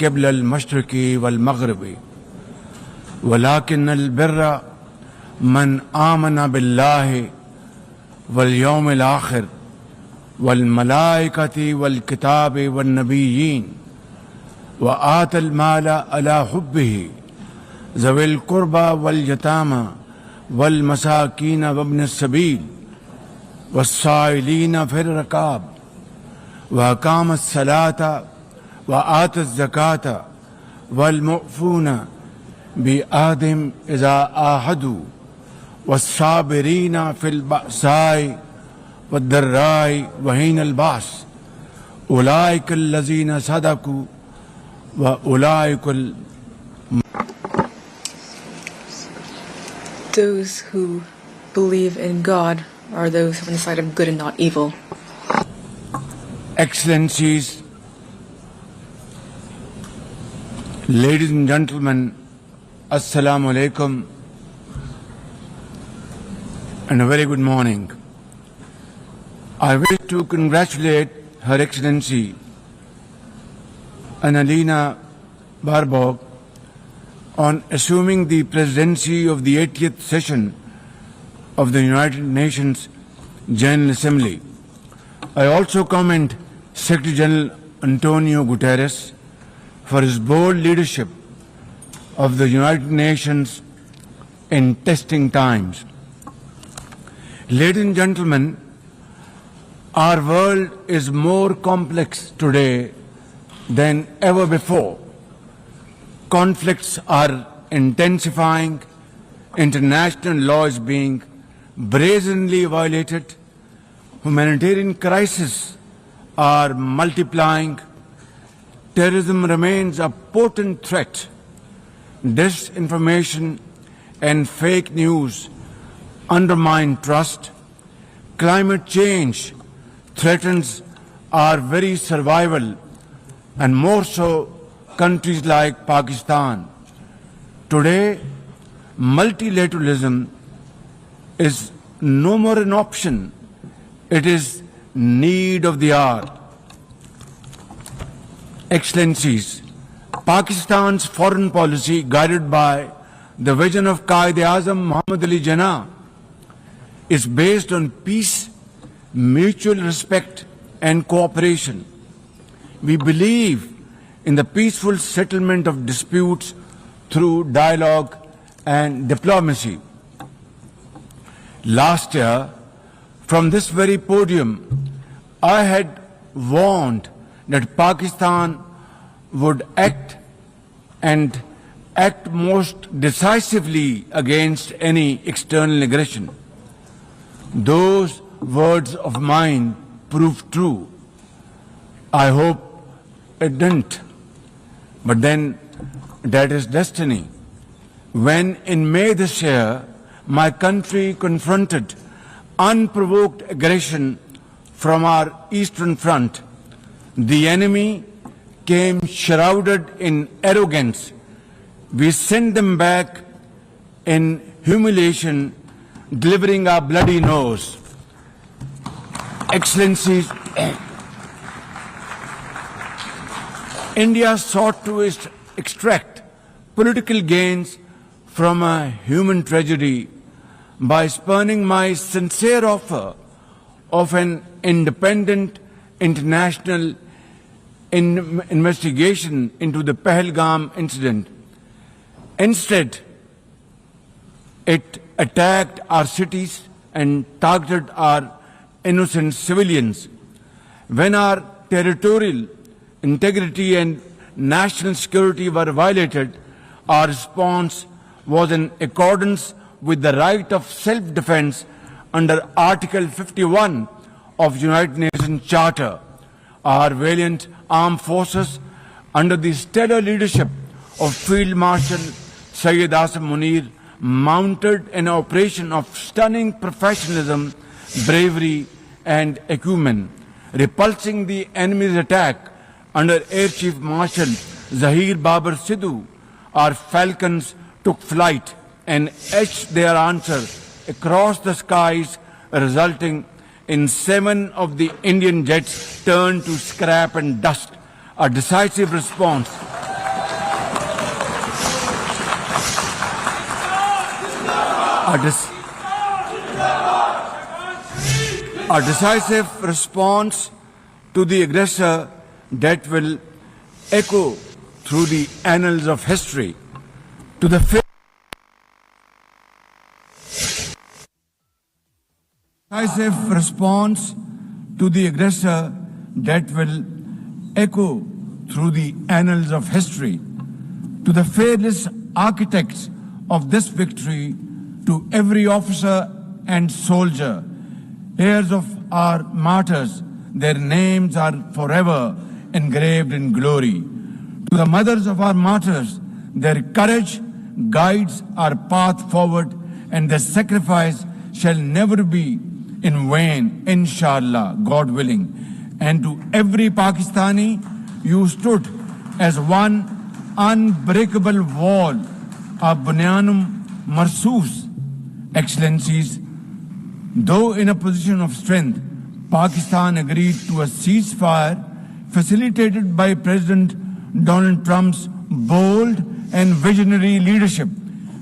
قبل المشرق والمغرب ولكن البر من آمن بالله واليوم الآخر والملائكة والكتاب والنبيين وآتى المال على حبه ذوي القربى واليتامى والمساكين وابن السبيل والسائلين في الرقاب وأقام الصلاة وآتى الزكاة والمؤفون بعهدهم إذا عاهدوا والصابرين في البأساء والضراء وحين البأس أولئك الذين صدقوا وأولئك Those who believe in God are those on the side of good and not evil. Excellencies, ladies and gentlemen, Assalamu alaikum and a very good morning. I wish to congratulate Her Excellency Annalena Baerbock on assuming the presidency of the 80th session of the United Nations General Assembly. I also commend Secretary General Antonio Guterres for his bold leadership of the United Nations in testing times. Ladies and gentlemen, our world is more complex today than ever before. Conflicts are intensifying, international law is being brazenly violated, humanitarian crises are multiplying, terrorism remains a potent threat, disinformation and fake news undermine trust, climate change threatens our very survival, and more so countries like Pakistan. Today, multilateralism is no more an option, it is need of the hour. Excellencies, Pakistan's foreign policy, guided by the vision of Quaid-e-Azam Muhammad Ali Jinnah, is based on peace, mutual respect and cooperation. We believe in the peaceful settlement of disputes through dialogue and diplomacy. Last year, from this very podium, I had warned that Pakistan would act most decisively against any external aggression. Those words of mine proved true. I hope it didn't. But then that is destiny. When in May this year, my country confronted unprovoked aggression from our eastern front, the enemy came shrouded in arrogance. We sent them back in humiliation, delivering our bloody nose. Excellencies, India sought to extract political gains from a human tragedy by spurning my sincere offer of an independent international investigation into the Pahalgam incident. Instead, it attacked our cities and targeted our innocent civilians. When our territorial integrity and national security were violated, our response was in accordance with the right of self-defense under Article 51 of United Nations Charter. Our valiant armed forces, under the stellar leadership of Field Marshal Syed Asim Munir, mounted an operation of stunning professionalism, bravery and acumen, repulsing the enemy's attack under Air Chief Marshal Zahir Babar Sidhu. Our falcons took flight and etched their answer across the skies, resulting in 7 of the Indian jets turned to scrap and dust. A decisive response A, dec- a decisive response to the aggressor that will echo through the annals of history. To the decisive response to the aggressor that will echo through the annals of history. To the fearless architects of this victory, to every officer and soldier, heirs of our martyrs, their names are forever engraved in glory. To the mothers of our martyrs, their courage guides our path forward, and their sacrifice shall never be in vain, inshallah, God willing. And to every Pakistani, you stood as one unbreakable wall, a Bunyanum Marsus. Excellencies, though in a position of strength, Pakistan agreed to a ceasefire facilitated by President Donald Trump's bold and visionary leadership.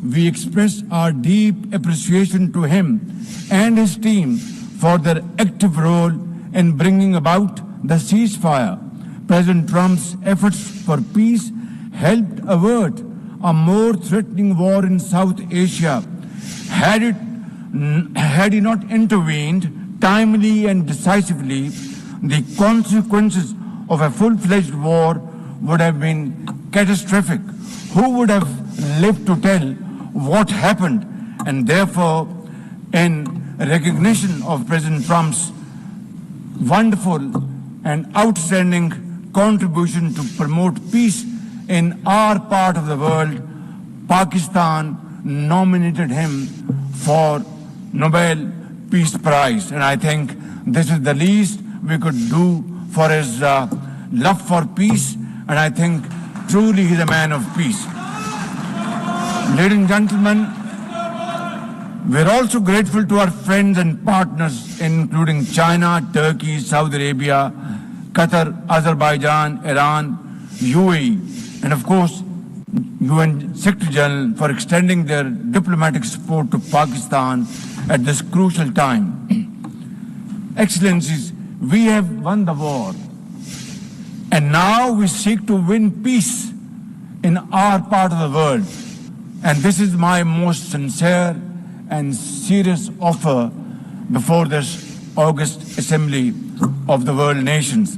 We express our deep appreciation to him and his team for their active role in bringing about the ceasefire. President Trump's efforts for peace helped avert a more threatening war in South Asia. Had he not intervened timely and decisively, the consequences of a full-fledged war would have been catastrophic. Who would have lived to tell what happened? And therefore, in recognition of President Trump's wonderful and outstanding contribution to promote peace in our part of the world, Pakistan nominated him for Nobel Peace Prize. And I think this is the least we could do for his love for peace. And I think truly he's a man of peace. Ladies and gentlemen, we're also grateful to our friends and partners, including China, Turkey, Saudi Arabia, Qatar, Azerbaijan, Iran, UAE, and of course, UN Secretary General for extending their diplomatic support to Pakistan at this crucial time. Excellencies, we have won the war, and now we seek to win peace in our part of the world. And this is my most sincere and serious offer before this August Assembly of the World Nations.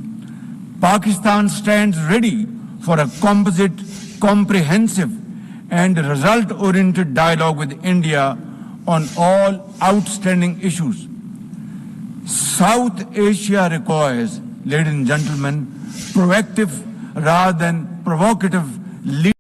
Pakistan stands ready for a composite, comprehensive and result-oriented dialogue with India on all outstanding issues. South Asia requires, ladies and gentlemen, proactive rather than provocative leadership.